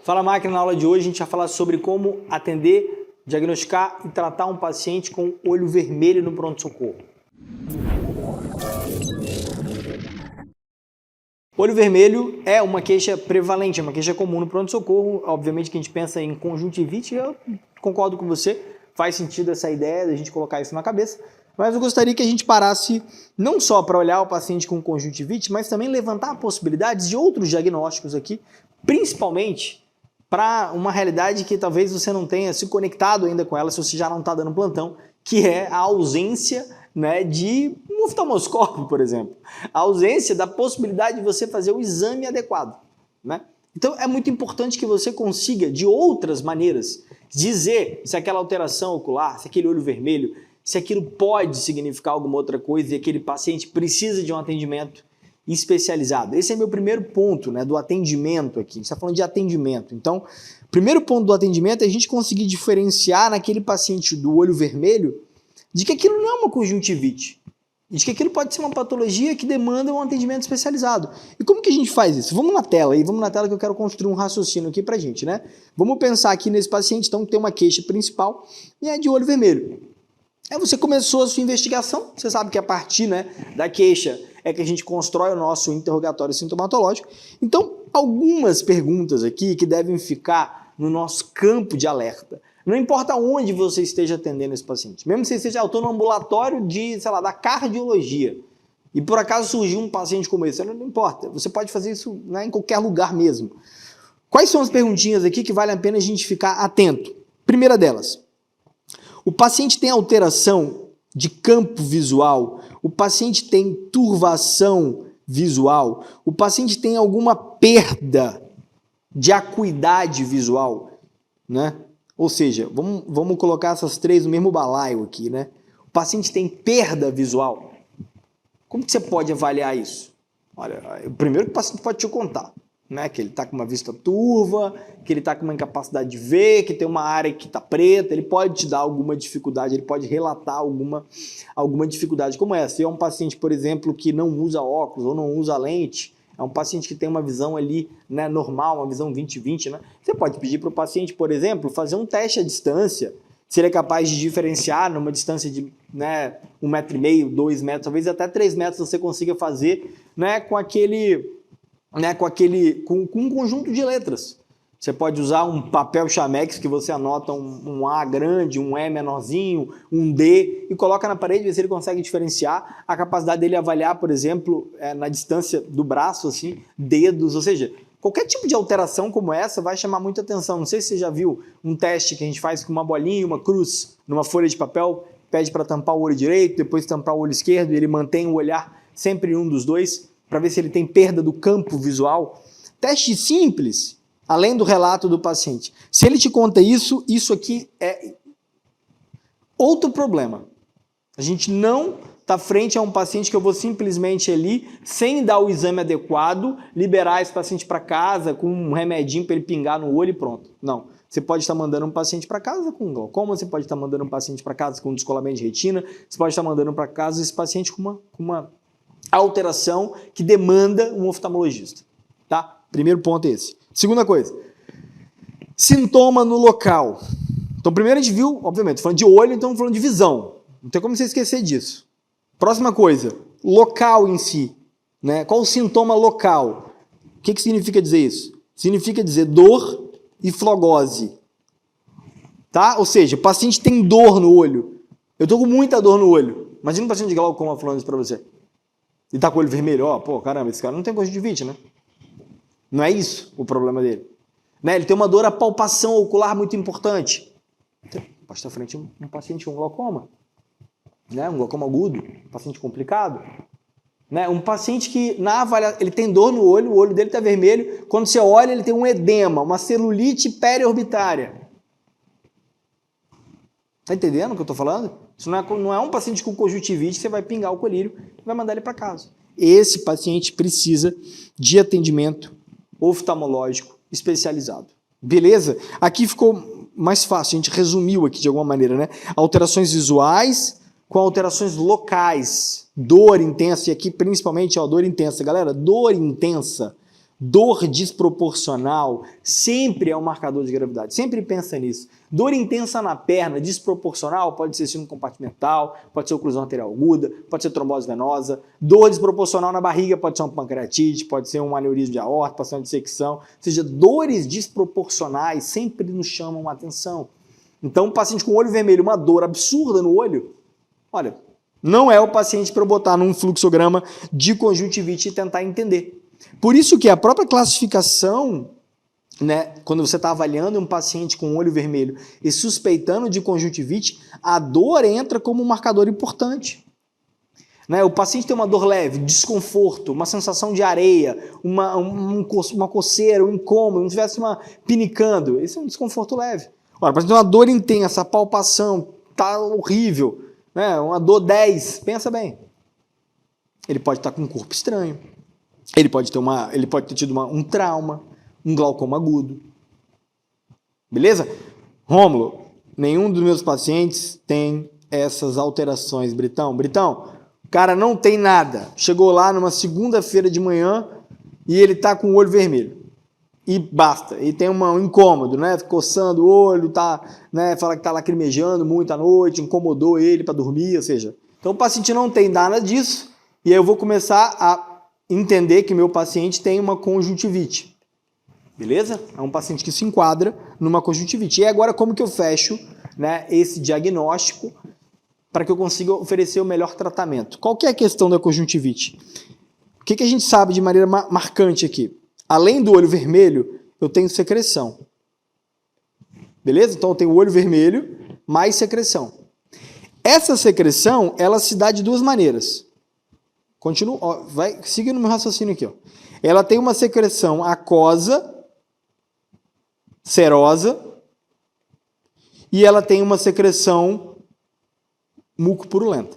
Fala Máquina, na aula de hoje a gente vai falar sobre como atender, diagnosticar e tratar um paciente com olho vermelho no pronto-socorro. Olho vermelho é uma queixa prevalente, é uma queixa comum no pronto-socorro. Obviamente que a gente pensa em conjuntivite, eu concordo com você, faz sentido essa ideia de a gente colocar isso na cabeça, mas eu gostaria que a gente parasse não só para olhar o paciente com conjuntivite, mas também levantar possibilidades de outros diagnósticos aqui, principalmente para uma realidade que talvez você não tenha se conectado ainda com ela, se você já não está dando plantão, que é a ausência, né, de um oftalmoscópio, por exemplo. A ausência da possibilidade de você fazer o exame adequado, né? Então é muito importante que você consiga, de outras maneiras, dizer se aquela alteração ocular, se aquele olho vermelho, se aquilo pode significar alguma outra coisa e aquele paciente precisa de um atendimento especializado. Esse é meu primeiro ponto, né, do atendimento aqui. A gente está falando de atendimento. Então, o primeiro ponto do atendimento é a gente conseguir diferenciar naquele paciente do olho vermelho de que aquilo não é uma conjuntivite, de que aquilo pode ser uma patologia que demanda um atendimento especializado. E como que a gente faz isso? Vamos na tela que eu quero construir um raciocínio aqui pra gente, né? Vamos pensar aqui nesse paciente, então, que tem uma queixa principal e é de olho vermelho. Aí você começou a sua investigação, você sabe que a partir, né, da queixa é que a gente constrói o nosso interrogatório sintomatológico. Então, algumas perguntas aqui que devem ficar no nosso campo de alerta. Não importa onde você esteja atendendo esse paciente, mesmo que você esteja no ambulatório de, sei lá, da cardiologia, e por acaso surgiu um paciente como esse, não importa, você pode fazer isso, né, em qualquer lugar mesmo. Quais são as perguntinhas aqui que vale a pena a gente ficar atento? Primeira delas, o paciente tem alteração de campo visual, o paciente tem turvação visual, o paciente tem alguma perda de acuidade visual, né? Ou seja, vamos colocar essas três no mesmo balaio aqui, né? O paciente tem perda visual. Como que você pode avaliar isso? Olha, primeiro que o paciente pode te contar, né? Que ele está com uma vista turva, que ele está com uma incapacidade de ver, que tem uma área que está preta, ele pode te dar alguma dificuldade, ele pode relatar alguma dificuldade como essa. Se é um paciente, por exemplo, que não usa óculos ou não usa lente, é um paciente que tem uma visão ali, né, normal, uma visão 20/20, né? Você pode pedir para o paciente, por exemplo, fazer um teste à distância, se ele é capaz de diferenciar numa distância de, né, 1,5 m, 2 metros, talvez até 3 metros você consiga fazer, né, com um conjunto de letras. Você pode usar um papel chamex que você anota um A grande, um E menorzinho, um D e coloca na parede, ver se ele consegue diferenciar a capacidade dele avaliar, por exemplo, na distância do braço, assim, dedos, ou seja, qualquer tipo de alteração como essa vai chamar muita atenção. Não sei se você já viu um teste que a gente faz com uma bolinha e uma cruz numa folha de papel, pede para tampar o olho direito, depois tampar o olho esquerdo e ele mantém o olhar sempre em um dos dois, para ver se ele tem perda do campo visual. Teste simples, além do relato do paciente. Se ele te conta isso, isso aqui é outro problema. A gente não está frente a um paciente que eu vou simplesmente ali, sem dar o exame adequado, liberar esse paciente para casa com um remedinho para ele pingar no olho e pronto. Não. Você pode estar mandando um paciente para casa com glaucoma, você pode estar mandando um paciente para casa com descolamento de retina, você pode estar mandando para casa esse paciente com uma alteração que demanda um oftalmologista, tá? Primeiro ponto é esse. Segunda coisa, sintoma no local. Então, primeiro a gente viu, obviamente, falando de olho, então falando de visão. Não tem como você esquecer disso. Próxima coisa, local em si, né? Qual o sintoma local? O que significa dizer isso? Significa dizer dor e flogose, tá? Ou seja, o paciente tem dor no olho. Eu tô com muita dor no olho. Imagina um paciente de glaucoma falando isso para você. E tá com o olho vermelho, ó, pô, caramba, esse cara não tem conjuntivite, né? Não é isso o problema dele. Né? Ele tem uma dor à palpação ocular muito importante. Pode estar frente a um paciente com glaucoma, né? Um glaucoma agudo, um paciente complicado. Né? Um paciente que, na avaliação, ele tem dor no olho, o olho dele está vermelho, quando você olha ele tem um edema, uma celulite periorbitária. Tá entendendo o que eu estou falando? Isso não é um paciente com conjuntivite que você vai pingar o colírio e vai mandar ele para casa. Esse paciente precisa de atendimento oftalmológico especializado. Beleza? Aqui ficou mais fácil, a gente resumiu aqui de alguma maneira, né? Alterações visuais com alterações locais, dor intensa, e aqui principalmente, ó, dor intensa. Galera, dor intensa Dor desproporcional sempre é um marcador de gravidade. Sempre pensa nisso. Dor intensa na perna, desproporcional, pode ser síndrome compartimental, pode ser oclusão arterial aguda, pode ser trombose venosa. Dor desproporcional na barriga pode ser uma pancreatite, pode ser um aneurisma de aorta, pode ser uma dissecção. Ou seja, dores desproporcionais sempre nos chamam a atenção. Então, um paciente com olho vermelho, uma dor absurda no olho, olha, não é o paciente para eu botar num fluxograma de conjuntivite e tentar entender. Por isso que a própria classificação, né, quando você está avaliando um paciente com olho vermelho e suspeitando de conjuntivite, a dor entra como um marcador importante. Né? O paciente tem uma dor leve, desconforto, uma sensação de areia, uma coceira, um incômodo, não tivesse pinicando, esse é um desconforto leve. Ora, o paciente tem uma dor intensa, a palpação está horrível, né? Uma dor 10, pensa bem. Ele pode estar com um corpo estranho, ele pode ter tido um trauma, um glaucoma agudo. Beleza? Rômulo, nenhum dos meus pacientes tem essas alterações, Britão. Britão, o cara não tem nada. Chegou lá numa segunda-feira de manhã e ele tá com o olho vermelho. E basta. E tem um incômodo, né? Coçando o olho, né? Fala que tá lacrimejando muito à noite, incomodou ele para dormir, ou seja. Então o paciente não tem nada disso e aí eu vou começar a entender que meu paciente tem uma conjuntivite. Beleza? É um paciente que se enquadra numa conjuntivite. E agora como que eu fecho, né, esse diagnóstico para que eu consiga oferecer o melhor tratamento? Qual que é a questão da conjuntivite? O que a gente sabe de maneira marcante aqui? Além do olho vermelho, eu tenho secreção. Beleza? Então eu tenho o olho vermelho mais secreção. Essa secreção, ela se dá de duas maneiras. Continua, ó, siga no meu raciocínio aqui. Ó. Ela tem uma secreção aquosa, serosa, e ela tem uma secreção mucopurulenta.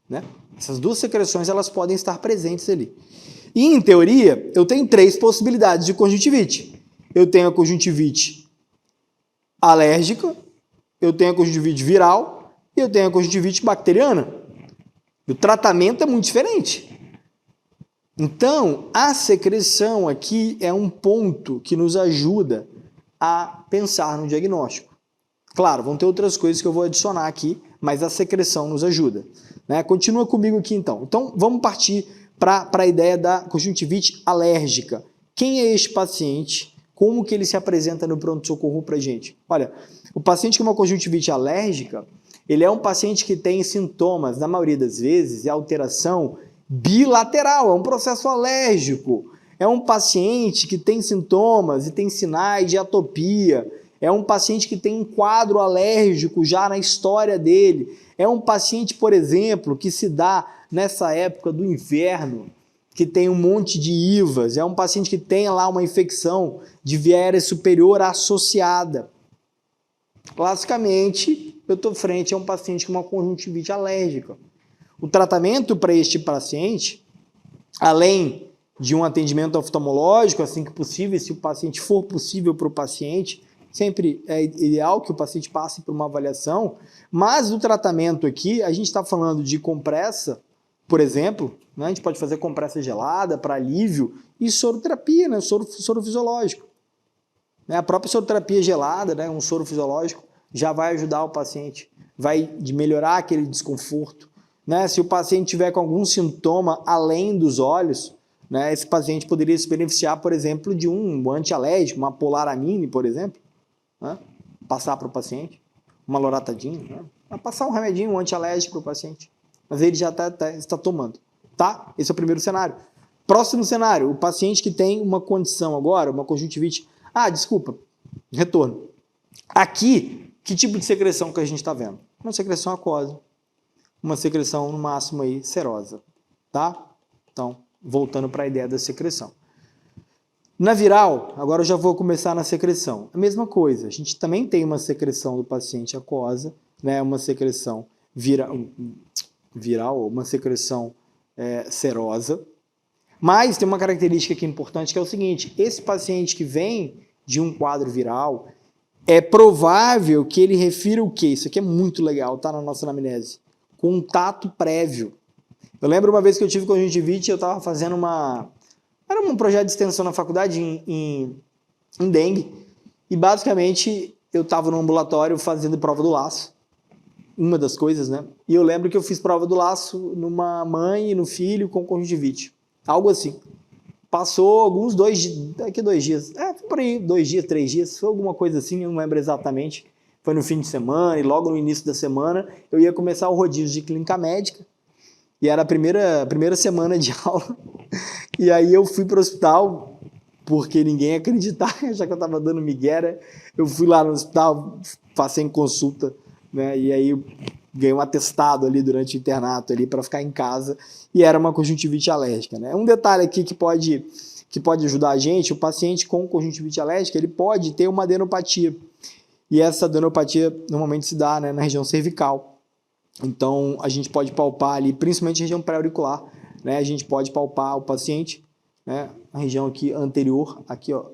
Né? Essas duas secreções elas podem estar presentes ali. E, em teoria, eu tenho três possibilidades de conjuntivite. Eu tenho a conjuntivite alérgica, eu tenho a conjuntivite viral e eu tenho a conjuntivite bacteriana. O tratamento é muito diferente. Então, a secreção aqui é um ponto que nos ajuda a pensar no diagnóstico. Claro, vão ter outras coisas que eu vou adicionar aqui, mas a secreção nos ajuda. Né? Continua comigo aqui então. Então, vamos partir para a ideia da conjuntivite alérgica. Quem é este paciente? Como que ele se apresenta no pronto-socorro para a gente? Olha, o paciente com uma conjuntivite alérgica, ele é um paciente que tem sintomas, na maioria das vezes, é alteração bilateral, é um processo alérgico. É um paciente que tem sintomas e tem sinais de atopia. É um paciente que tem um quadro alérgico já na história dele. É um paciente, por exemplo, que se dá nessa época do inverno, que tem um monte de IVAs. É um paciente que tem lá uma infecção de via aérea superior associada. Classicamente, eu estou frente a um paciente com uma conjuntivite alérgica. O tratamento para este paciente, além de um atendimento oftalmológico, assim que possível, se o paciente for possível para o paciente, sempre é ideal que o paciente passe por uma avaliação, mas o tratamento aqui, a gente está falando de compressa, por exemplo, né? A gente pode fazer compressa gelada para alívio e soroterapia, né? Soro fisiológico. Né? A própria soroterapia gelada, né? Um soro fisiológico, já vai ajudar o paciente, vai melhorar aquele desconforto. Né? Se o paciente tiver com algum sintoma além dos olhos, né? Esse paciente poderia se beneficiar, por exemplo, de um antialérgico, uma polaramine, por exemplo, né? Passar para o paciente, uma loratadina, né? Passar um remedinho, um antialérgico para o paciente, mas ele já está tomando. Tá? Esse é o primeiro cenário. Próximo cenário, o paciente que tem uma condição agora, uma conjuntivite. Ah, desculpa, retorno. Aqui, que tipo de secreção que a gente está vendo? Uma secreção aquosa, uma secreção no máximo aí serosa, tá? Então, voltando para a ideia da secreção. Na viral, agora eu já vou começar na secreção. A mesma coisa, a gente também tem uma secreção do paciente aquosa, né? Uma secreção viral, uma secreção serosa. Mas tem uma característica aqui importante que é o seguinte, esse paciente que vem de um quadro viral, é provável que ele refira o quê? Isso aqui é muito legal, tá na nossa anamnese. Contato prévio. Eu lembro uma vez que eu tive conjuntivite, eu estava fazendo era um projeto de extensão na faculdade em dengue, e basicamente eu estava no ambulatório fazendo prova do laço, uma das coisas, né? E eu lembro que eu fiz prova do laço numa mãe e no filho com conjuntivite, algo assim. Passou alguns 2 dias, foi por aí, 2 dias, 3 dias, foi alguma coisa assim, eu não lembro exatamente. Foi no fim de semana e logo no início da semana eu ia começar o rodízio de clínica médica e era a primeira semana de aula. E aí eu fui para o hospital porque ninguém acreditava, já que eu estava dando migué. Eu fui lá no hospital, passei em consulta, né? E aí ganhei um atestado ali durante o internato ali para ficar em casa e era uma conjuntivite alérgica, né? Um detalhe aqui que pode ajudar a gente, o paciente com conjuntivite alérgica, ele pode ter uma adenopatia. E essa adenopatia normalmente se dá, né, na região cervical. Então a gente pode palpar ali, principalmente a região pré-auricular, né? A gente pode palpar o paciente, né, a região aqui anterior, aqui ó,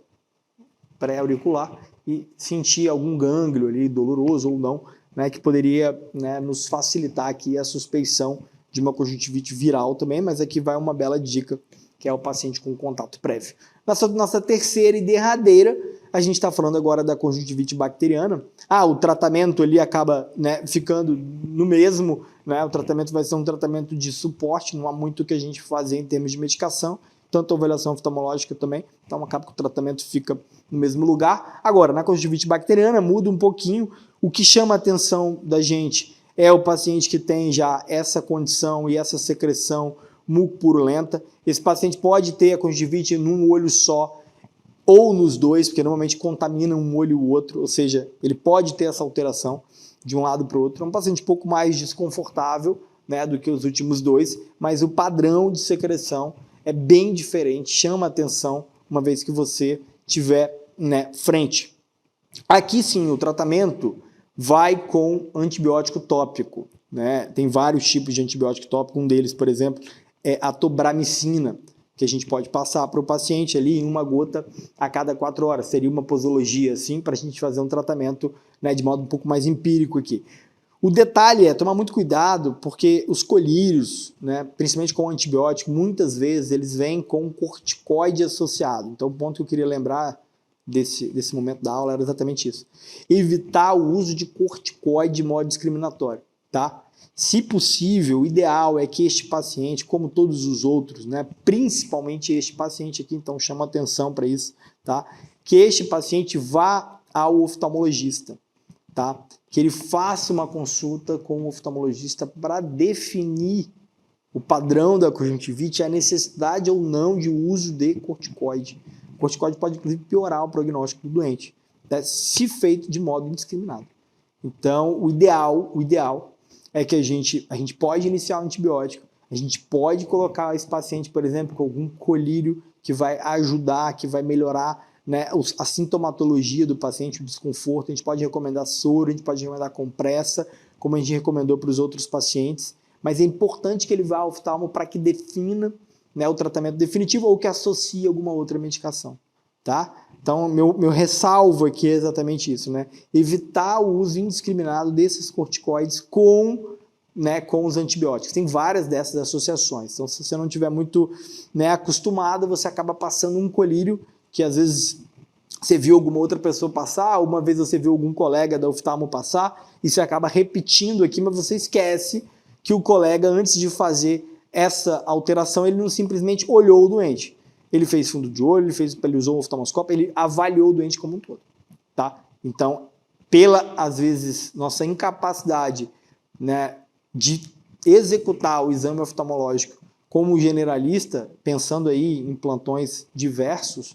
pré-auricular, e sentir algum gânglio ali, doloroso ou não, né, que poderia, né, nos facilitar aqui a suspeição de uma conjuntivite viral também, mas aqui vai uma bela dica, que é o paciente com contato prévio. Nossa terceira e derradeira, a gente está falando agora da conjuntivite bacteriana. O tratamento ali acaba, né, ficando no mesmo, né, o tratamento vai ser um tratamento de suporte, não há muito o que a gente fazer em termos de medicação, tanto a avaliação oftalmológica também, então acaba que o tratamento fica no mesmo lugar. Agora, na conjuntivite bacteriana muda um pouquinho, o que chama a atenção da gente é o paciente que tem já essa condição e essa secreção mucopurulenta. Esse paciente pode ter a conjuntivite num olho só ou nos dois, porque normalmente contamina um olho e o outro, ou seja, ele pode ter essa alteração de um lado para o outro. É um paciente um pouco mais desconfortável, né, do que os últimos dois, mas o padrão de secreção é bem diferente, chama atenção uma vez que você tiver, né, frente. Aqui sim, o tratamento vai com antibiótico tópico, né? Tem vários tipos de antibiótico tópico, um deles, por exemplo, é a tobramicina, que a gente pode passar para o paciente ali em uma gota a cada 4 horas. Seria uma posologia, assim, para a gente fazer um tratamento, né, de modo um pouco mais empírico aqui. O detalhe é tomar muito cuidado, porque os colírios, né, principalmente com antibiótico, muitas vezes eles vêm com corticoide associado. Então, o ponto que eu queria lembrar desse momento da aula era exatamente isso. Evitar o uso de corticoide de modo discriminatório, tá? Se possível, o ideal é que este paciente, como todos os outros, né, principalmente este paciente aqui, então chama atenção para isso, tá? Que este paciente vá ao oftalmologista, tá? Que ele faça uma consulta com o oftalmologista para definir o padrão da conjuntivite, a necessidade ou não de uso de corticoide. O corticoide pode, inclusive, piorar o prognóstico do doente, né, se feito de modo indiscriminado. Então, o ideal é que a gente pode iniciar o antibiótico, a gente pode colocar esse paciente, por exemplo, com algum colírio que vai ajudar, que vai melhorar, né, a sintomatologia do paciente, o desconforto. A gente pode recomendar soro, a gente pode recomendar compressa, como a gente recomendou para os outros pacientes, mas é importante que ele vá ao oftalmo para que defina, né, o tratamento definitivo ou que associe alguma outra medicação, tá? Então, meu ressalvo aqui é exatamente isso, né? Evitar o uso indiscriminado desses corticoides com os antibióticos. Tem várias dessas associações. Então, se você não estiver muito, né, acostumado, você acaba passando um colírio que às vezes você viu alguma outra pessoa passar, uma vez você viu algum colega da oftalmo passar, e você acaba repetindo aqui, mas você esquece que o colega, antes de fazer essa alteração, ele não simplesmente olhou o doente. Ele fez fundo de olho, ele usou o oftalmoscópio, ele avaliou o doente como um todo, tá? Então, pela, às vezes, nossa incapacidade, né, de executar o exame oftalmológico como generalista, pensando aí em plantões diversos,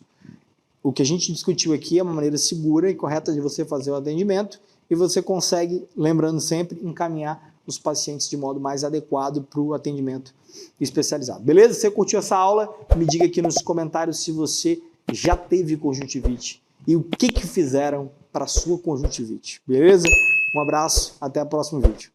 o que a gente discutiu aqui é uma maneira segura e correta de você fazer o atendimento e você consegue, lembrando sempre, encaminhar os pacientes de modo mais adequado para o atendimento especializado. Beleza? Se você curtiu essa aula, me diga aqui nos comentários se você já teve conjuntivite e o que fizeram para a sua conjuntivite. Beleza? Um abraço, até o próximo vídeo.